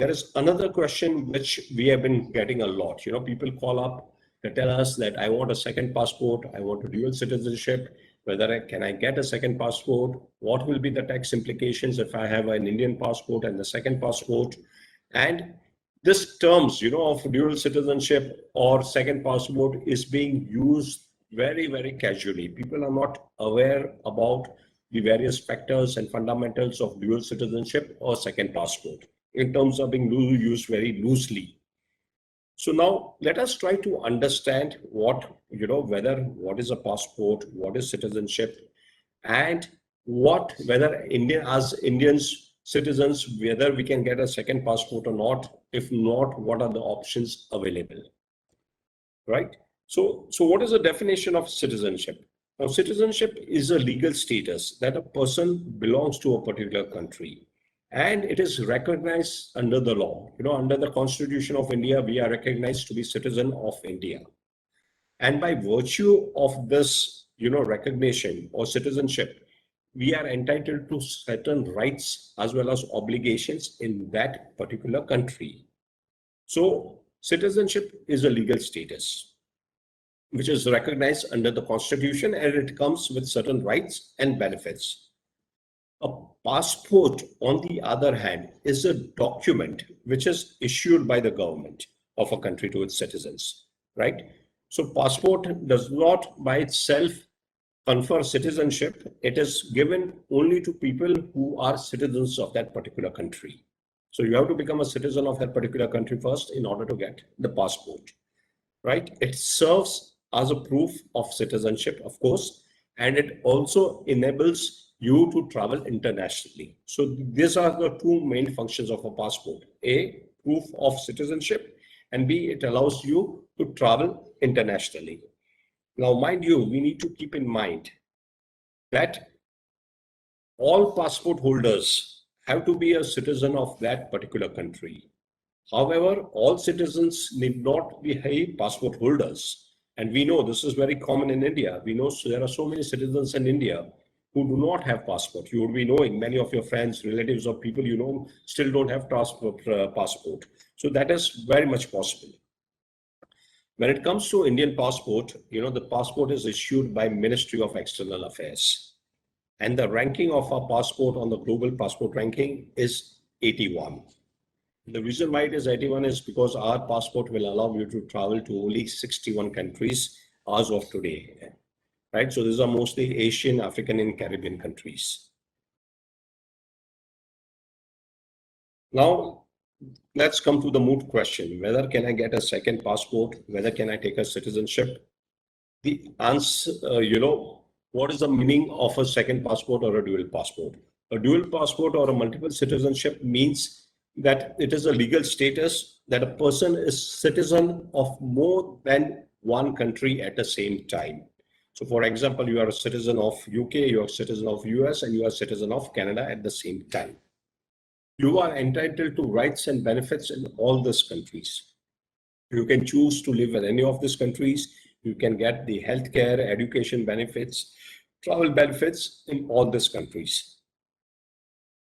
there is another question which we have been getting a lot. People call up, they tell us that I want a second passport, I want a dual citizenship, can I get a second passport? What will be the tax implications if I have an Indian passport and the second passport? And this terms, of dual citizenship or second passport is being used very, very casually. People are not aware about the various factors and fundamentals of dual citizenship or second passport in terms of being used very loosely. So now let us try to understand what is a passport, what is citizenship, and whether as Indians citizens, whether we can get a second passport or not. If not, what are the options available, right? So what is the definition of citizenship? Now, citizenship is a legal status that a person belongs to a particular country, and it is recognized under the law. Under the Constitution of India, we are recognized to be citizen of India. And by virtue of this, recognition or citizenship, we are entitled to certain rights as well as obligations in that particular country. So citizenship is a legal status which is recognized under the Constitution, and it comes with certain rights and benefits. A passport, on the other hand, is a document which is issued by the government of a country to its citizens, right? So passport does not by itself confer citizenship. It is given only to people who are citizens of that particular country. So you have to become a citizen of that particular country first in order to get the passport, right? It serves as a proof of citizenship, of course, and it also enables you to travel internationally. So these are the two main functions of a passport: A, proof of citizenship, and B, it allows you to travel internationally. Now, mind you, we need to keep in mind that all passport holders have to be a citizen of that particular country. However, all citizens need not be passport holders. And we know this is very common in India. We know there are so many citizens in India who do not have passport. You would be knowing many of your friends, relatives, or people still don't have passport. So that is very much possible. When it comes to Indian passport, the passport is issued by Ministry of External Affairs. And the ranking of our passport on the global passport ranking is 81. The reason why it is 81 is because our passport will allow you to travel to only 61 countries as of today, right? So these are mostly Asian, African, and Caribbean countries. Now, let's come to the moot question: whether can I get a second passport? Whether can I take a citizenship? The answer, what is the meaning of a second passport or a dual passport? A dual passport or a multiple citizenship means that it is a legal status that a person is citizen of more than one country at the same time. So for example, you are a citizen of UK, you are a citizen of US, and you are a citizen of Canada at the same time. You are entitled to rights and benefits in all these countries. You can choose to live in any of these countries. You can get the healthcare, education benefits, travel benefits in all these countries.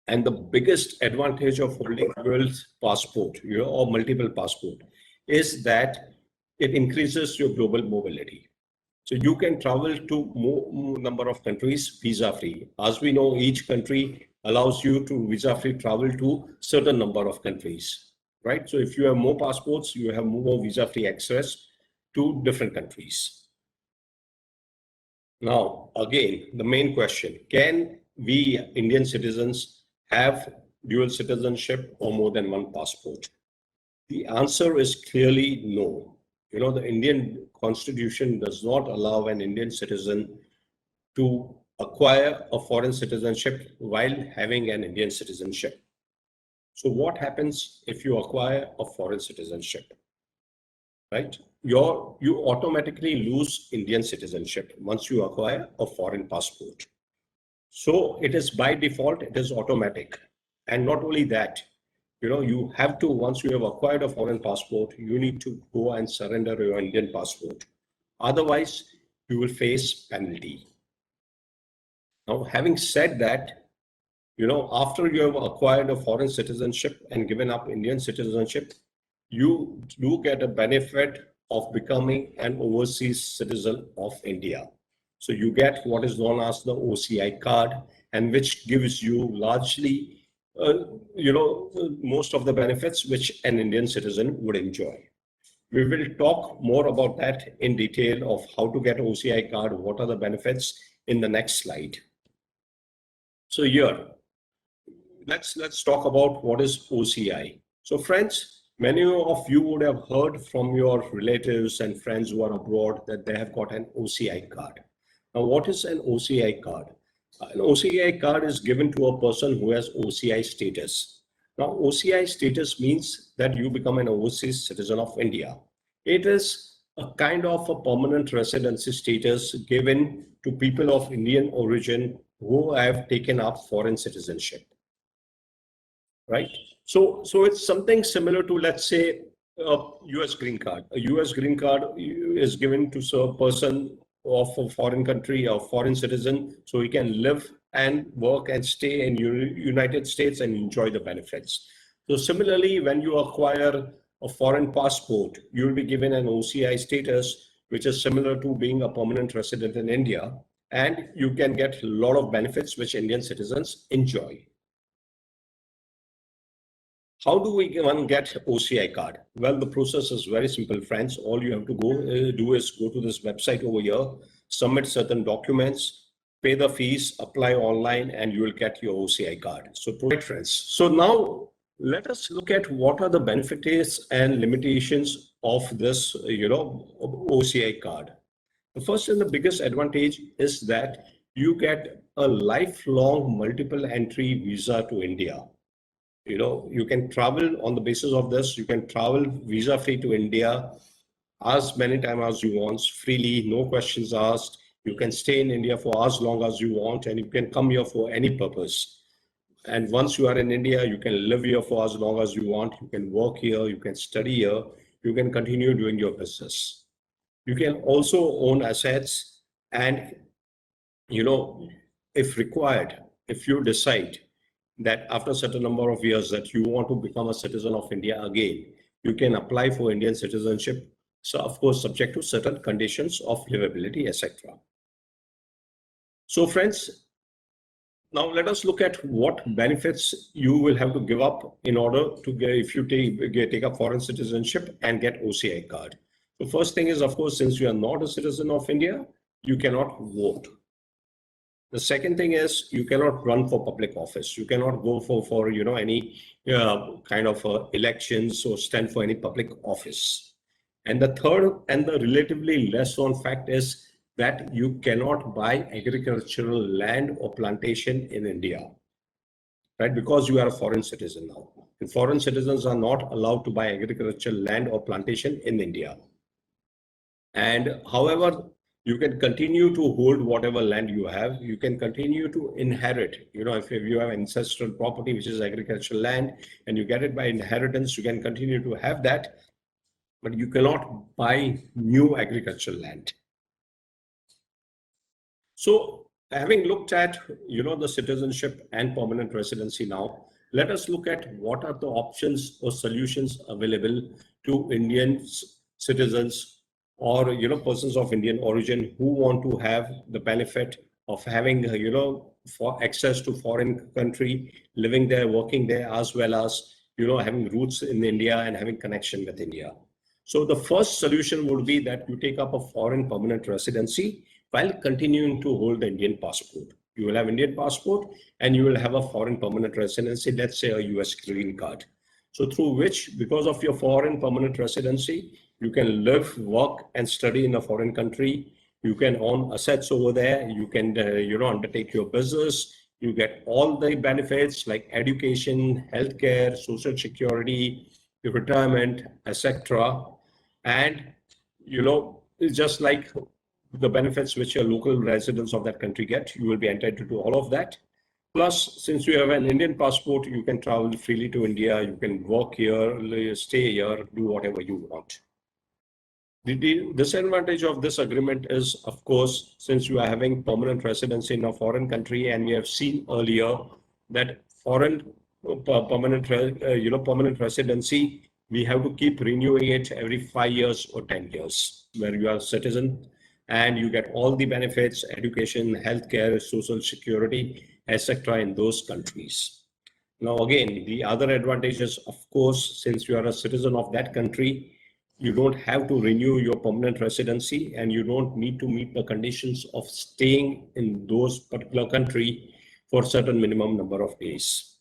And the biggest advantage of holding a dual passport, or multiple passport, is that it increases your global mobility. So you can travel to more number of countries visa-free. As we know, each country allows you to visa-free travel to certain number of countries, right? So if you have more passports, you have more visa-free access to different countries. Now, again, the main question: can we Indian citizens have dual citizenship or more than one passport? The answer is clearly no. The Indian Constitution does not allow an Indian citizen to acquire a foreign citizenship while having an Indian citizenship. So what happens if you acquire a foreign citizenship, right? You automatically lose Indian citizenship once you acquire a foreign passport. So it is by default, it is automatic. And not only that, you have to, once you have acquired a foreign passport, you need to go and surrender your Indian passport. Otherwise, you will face penalty. Now, having said that, after you have acquired a foreign citizenship and given up Indian citizenship, you do get a benefit of becoming an overseas citizen of India. So you get what is known as the OCI card, and which gives you largely, most of the benefits which an Indian citizen would enjoy. We will talk more about that in detail of how to get OCI card, what are the benefits in the next slide. So here, let's talk about what is OCI. So friends, many of you would have heard from your relatives and friends who are abroad that they have got an OCI card. Now, what is an OCI card? An OCI card is given to a person who has OCI status. Now, OCI status means that you become an overseas citizen of India. It is a kind of a permanent residency status given to people of Indian origin who have taken up foreign citizenship, right? So it's something similar to, let's say, a US green card. A US green card is given to a person of a foreign country, a foreign citizen, so he can live and work and stay in United States and enjoy the benefits. So similarly, when you acquire a foreign passport, you will be given an OCI status, which is similar to being a permanent resident in India, and you can get a lot of benefits which Indian citizens enjoy. How do we get OCI card? Well, the process is very simple, friends. All you have to do is go to this website over here, submit certain documents, pay the fees, apply online, and you will get your OCI card. So, right, friends. So now let us look at what are the benefits and limitations of this, OCI card. The first and the biggest advantage is that you get a lifelong multiple entry visa to India. You can travel on the basis of this. You can travel visa free to India as many times as you want, freely, no questions asked. You can stay in India for as long as you want, and you can come here for any purpose. And once you are in India, you can live here for as long as you want. You can work here, you can study here, you can continue doing your business. You can also own assets, and if required, if you decide that after a certain number of years that you want to become a citizen of India again, you can apply for Indian citizenship. So of course, subject to certain conditions of livability, etc. So friends, now let us look at what benefits you will have to give up in order to get, if you take up foreign citizenship and get OCI card. The first thing is, of course, since you are not a citizen of India, you cannot vote. The second thing is you cannot run for public office. You cannot go for any kind of elections or stand for any public office. And the third and the relatively less known fact is that you cannot buy agricultural land or plantation in India, right? Because you are a foreign citizen now. And foreign citizens are not allowed to buy agricultural land or plantation in India. And however, you can continue to hold whatever land you have. You can continue to inherit. If you have ancestral property, which is agricultural land, and you get it by inheritance, you can continue to have that, but you cannot buy new agricultural land. So having looked at, the citizenship and permanent residency now, let us look at what are the options or solutions available to Indian citizens or persons of Indian origin who want to have the benefit of having for access to foreign country, living there, working there, as well as having roots in India and having connection with India. So the first solution would be that you take up a foreign permanent residency while continuing to hold the Indian passport. You will have Indian passport and you will have a foreign permanent residency, let's say a US green card. So through which, because of your foreign permanent residency, you can live, work, and study in a foreign country. You can own assets over there. You can, undertake your business. You get all the benefits like education, healthcare, social security, retirement, etc. And, it's just like the benefits which your local residents of that country get, you will be entitled to all of that. Plus, since you have an Indian passport, you can travel freely to India. You can work here, stay here, do whatever you want. The disadvantage of this agreement is, of course, since you are having permanent residency in a foreign country, and we have seen earlier that foreign permanent residency, we have to keep renewing it every 5 years or 10 years, where you are a citizen and you get all the benefits, education, healthcare, social security, etc. in those countries. Now, again, the other advantages, of course, since you are a citizen of that country, you don't have to renew your permanent residency and you don't need to meet the conditions of staying in those particular country for certain minimum number of days.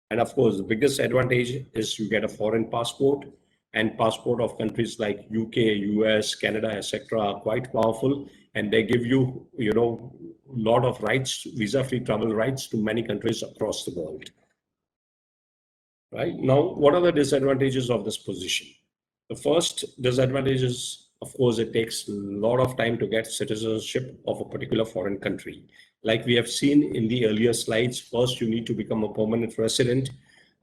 And of course, the biggest advantage is you get a foreign passport, and passport of countries like UK, US, Canada, etc. are quite powerful, and they give you, lot of rights, visa-free travel rights to many countries across the world. Right? Now, what are the disadvantages of this position? The first disadvantage is, of course, it takes a lot of time to get citizenship of a particular foreign country. Like we have seen in the earlier slides, first you need to become a permanent resident.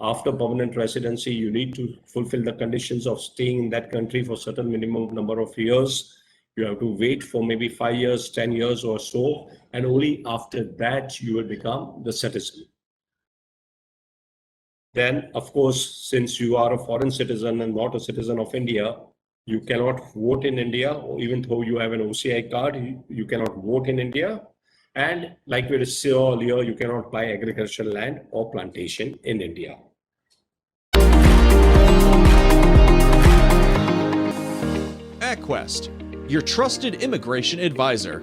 After permanent residency, you need to fulfill the conditions of staying in that country for certain minimum number of years. You have to wait for maybe 5 years, 10 years or so, and only after that you will become the citizen. Then, of course, since you are a foreign citizen and not a citizen of India, you cannot vote in India, or even though you have an OCI card, you cannot vote in India. And like we saw earlier, you cannot buy agricultural land or plantation in India. Acquest, your trusted immigration advisor.